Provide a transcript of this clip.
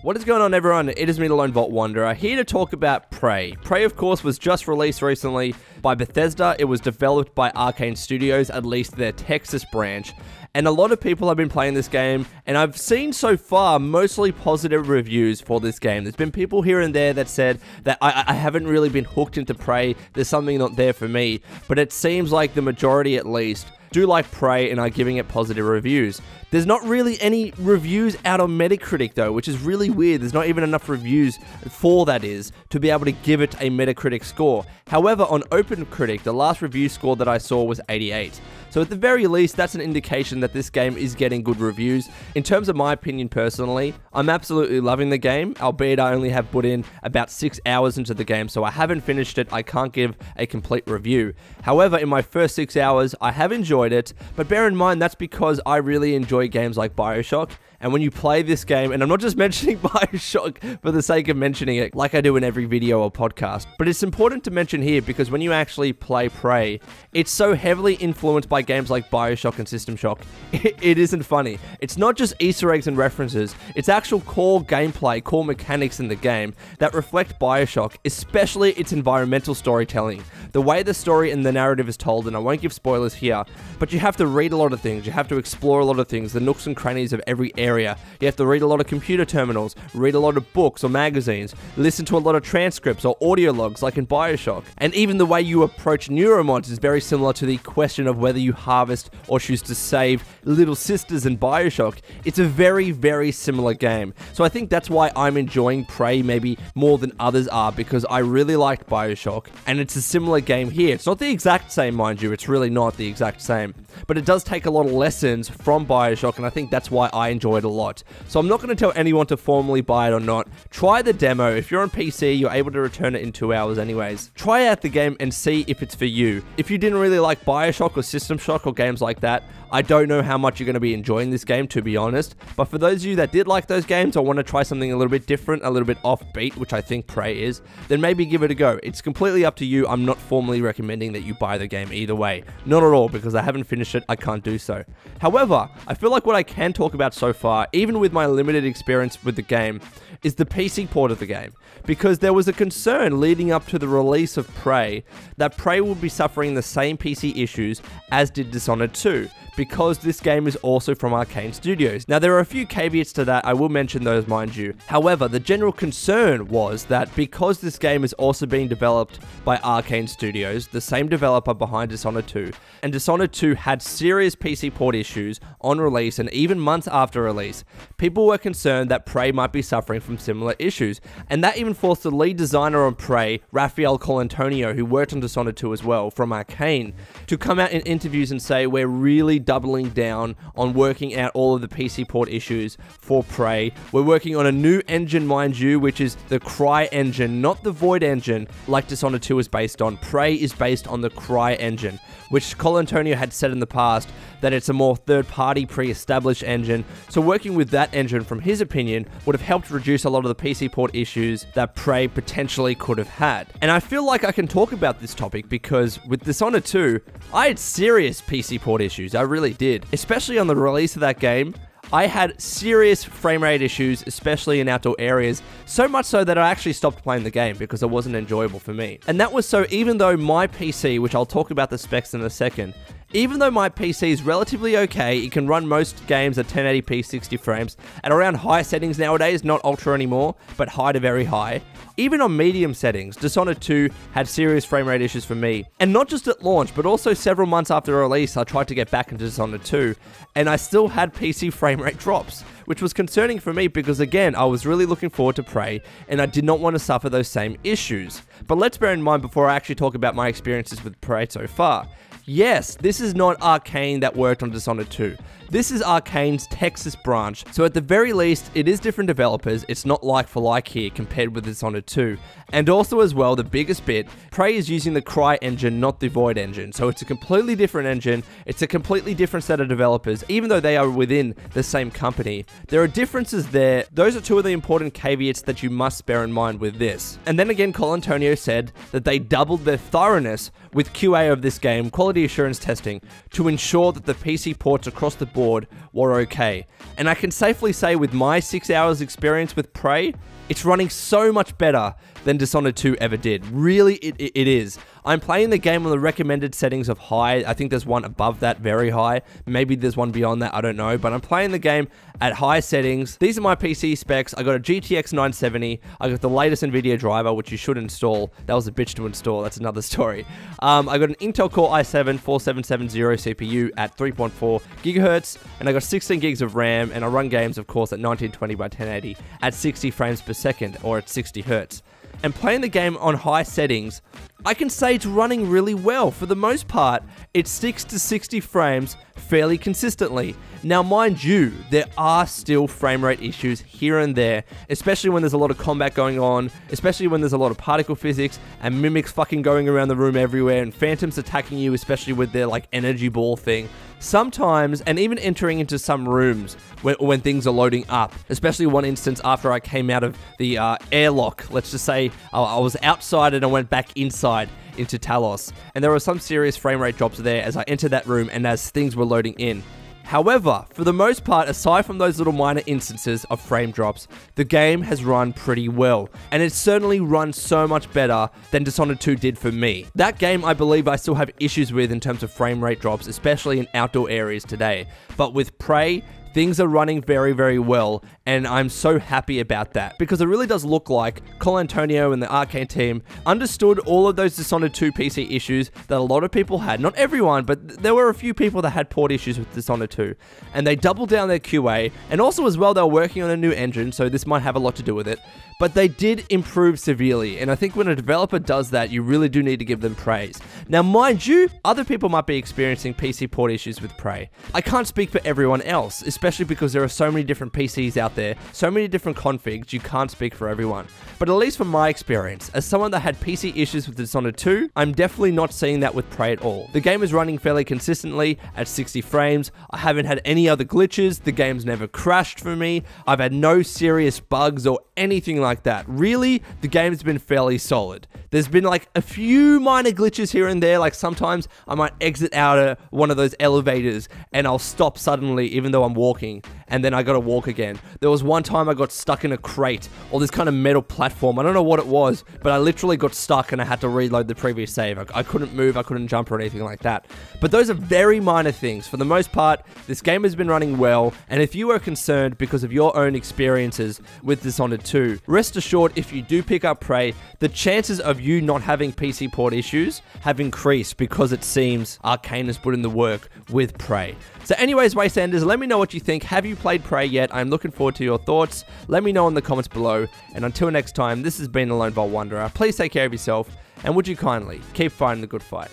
What is going on, everyone? It is me, the Lone Vault Wanderer, here to talk about Prey. Prey, of course, was just released recently by Bethesda. It was developed by Arcane Studios, at least their Texas branch. And a lot of people have been playing this game, and I've seen so far mostly positive reviews for this game. There's been people here and there that said that I haven't really been hooked into Prey, there's something not there for me, but it seems like the majority, at least, do like Prey and are giving it positive reviews. There's not really any reviews out on Metacritic though, which is really weird. There's not even enough reviews for that is to be able to give it a Metacritic score. However, on OpenCritic, the last review score that I saw was 88. So at the very least, that's an indication that this game is getting good reviews. In terms of my opinion personally, I'm absolutely loving the game, albeit I only have put in about 6 hours into the game, so I haven't finished it. I can't give a complete review. However, in my first 6 hours, I have enjoyed it, but bear in mind that's because I really enjoy games like BioShock. And when you play this game, and I'm not just mentioning BioShock for the sake of mentioning it, like I do in every video or podcast, but it's important to mention here because when you actually play Prey, it's so heavily influenced by games like BioShock and System Shock, it isn't funny. It's not just Easter eggs and references, it's actual core gameplay, core mechanics in the game that reflect BioShock, especially its environmental storytelling. The way the story and the narrative is told, and I won't give spoilers here, but you have to read a lot of things, you have to explore a lot of things, the nooks and crannies of every area. You have to read a lot of computer terminals, read a lot of books or magazines, listen to a lot of transcripts or audio logs like in BioShock. And even the way you approach neuromods is very similar to the question of whether you harvest or choose to save little sisters in BioShock. It's a very, very similar game. So I think that's why I'm enjoying Prey maybe more than others are, because I really liked BioShock, and it's a similar game here. It's not the exact same, mind you, it's really not the exact same, but it does take a lot of lessons from BioShock, and I think that's why I enjoy it a lot. So I'm not going to tell anyone to formally buy it or not. Try the demo. If you're on PC, you're able to return it in 2 hours anyways. Try out the game and see if it's for you. If you didn't really like BioShock or System Shock or games like that, I don't know how much you're going to be enjoying this game, to be honest. But for those of you that did like those games or want to try something a little bit different, a little bit offbeat, which I think Prey is, then maybe give it a go. It's completely up to you. I'm not formally recommending that you buy the game either way. Not at all, because I haven't finished it. I can't do so. However, I feel like what I can talk about so far, even with my limited experience with the game, is the PC port of the game. Because there was a concern leading up to the release of Prey that Prey would be suffering the same PC issues as did Dishonored 2, because this game is also from Arcane Studios. Now, there are a few caveats to that. I will mention those, mind you. However, the general concern was that because this game is also being developed by Arcane Studios, the same developer behind Dishonored 2, and Dishonored 2 had serious PC port issues on release and even months after release, people were concerned that Prey might be suffering from similar issues. And that even forced the lead designer on Prey, Rafael Colantonio, who worked on Dishonored 2 as well, from Arcane, to come out in interviews and say, we're really doubling down on working out all of the PC port issues for Prey. We're working on a new engine, mind you, which is the Cry engine, not the Void engine like Dishonored 2 is based on. Prey is based on the Cry engine, which Colantonio had said in the past that it's a more third-party pre-established engine. So working with that engine, from his opinion, would have helped reduce a lot of the PC port issues that Prey potentially could have had. And I feel like I can talk about this topic because with Dishonored 2, I had serious PC port issues. I really did. Especially on the release of that game, I had serious frame rate issues, especially in outdoor areas, so much so that I actually stopped playing the game because it wasn't enjoyable for me. And that was so even though my PC, which I'll talk about the specs in a second, even though my PC is relatively okay, it can run most games at 1080p 60 frames at around high settings nowadays, not ultra anymore, but high to very high. Even on medium settings, Dishonored 2 had serious frame rate issues for me. And not just at launch, but also several months after release, I tried to get back into Dishonored 2, and I still had PC frame rate drops, which was concerning for me because, again, I was really looking forward to Prey, and I did not want to suffer those same issues. But let's bear in mind before I actually talk about my experiences with Prey so far. Yes, this is not Arcane that worked on Dishonored 2. This is Arcane's Texas branch, so at the very least, it is different developers. It's not like for like here compared with Dishonored 2. And also as well, the biggest bit, Prey is using the Cry engine, not the Void engine. So it's a completely different engine. It's a completely different set of developers, even though they are within the same company. There are differences there. Those are two of the important caveats that you must bear in mind with this. And then again, Colantonio said that they doubled their thoroughness with QA of this game, quality assurance testing, to ensure that the PC ports across the board were okay. And I can safely say with my 6 hours experience with Prey, it's running so much better than Dishonored 2 ever did. Really, it is. I'm playing the game on the recommended settings of high. I think there's one above that, very high. Maybe there's one beyond that, I don't know. But I'm playing the game at high settings. These are my PC specs. I got a GTX 970. I got the latest NVIDIA driver, which you should install. That was a bitch to install. That's another story. I got an Intel Core i7-4770 CPU at 3.4 gigahertz, and I got 16 gigs of RAM, and I run games, of course, at 1920 by 1080 at 60 frames per second, or at 60 hertz. And playing the game on high settings, I can say it's running really well. For the most part, it sticks to 60 frames fairly consistently. Now, mind you, there are still frame rate issues here and there, especially when there's a lot of combat going on, especially when there's a lot of particle physics and mimics fucking going around the room everywhere and phantoms attacking you, especially with their like energy ball thing. Sometimes, and even entering into some rooms when things are loading up, especially one instance after I came out of the airlock, let's just say I was outside and I went back inside into Talos, and there were some serious frame rate drops there as I entered that room and as things were loading in. However, for the most part, aside from those little minor instances of frame drops, the game has run pretty well, and it's certainly run so much better than Dishonored 2 did for me. That game, I believe I still have issues with in terms of frame rate drops, especially in outdoor areas today, but with Prey, things are running very, very well, and I'm so happy about that, because it really does look like Colantonio and the Arcane team understood all of those Dishonored 2 PC issues that a lot of people had. Not everyone, but there were a few people that had port issues with Dishonored 2, and they doubled down their QA, and also as well, they were working on a new engine, so this might have a lot to do with it, but they did improve severely, and I think when a developer does that, you really do need to give them praise. Now, mind you, other people might be experiencing PC port issues with Prey. I can't speak for everyone else, especially because there are so many different PCs out there, so many different configs, you can't speak for everyone. But at least from my experience, as someone that had PC issues with Dishonored 2, I'm definitely not seeing that with Prey at all. The game is running fairly consistently at 60 frames, I haven't had any other glitches, the game's never crashed for me, I've had no serious bugs or anything like that. Really, the game's been fairly solid. There's been like a few minor glitches here and there, like sometimes I might exit out of one of those elevators and I'll stop suddenly even though I'm walking, and then I gotta walk again. There was one time I got stuck in a crate or this kind of metal platform. I don't know what it was, but I literally got stuck and I had to reload the previous save. I couldn't move, I couldn't jump or anything like that. But those are very minor things. For the most part, this game has been running well, and if you are concerned because of your own experiences with Dishonored 2, rest assured if you do pick up Prey, the chances of you not having PC port issues have increased because it seems Arcane has put in the work with Prey. So anyways, Wastelanders, let me know what you think. Have you played Prey yet? I'm looking forward to your thoughts. Let me know in the comments below. And until next time, this has been The Lone Vault Wanderer. Please take care of yourself, and would you kindly keep fighting the good fight.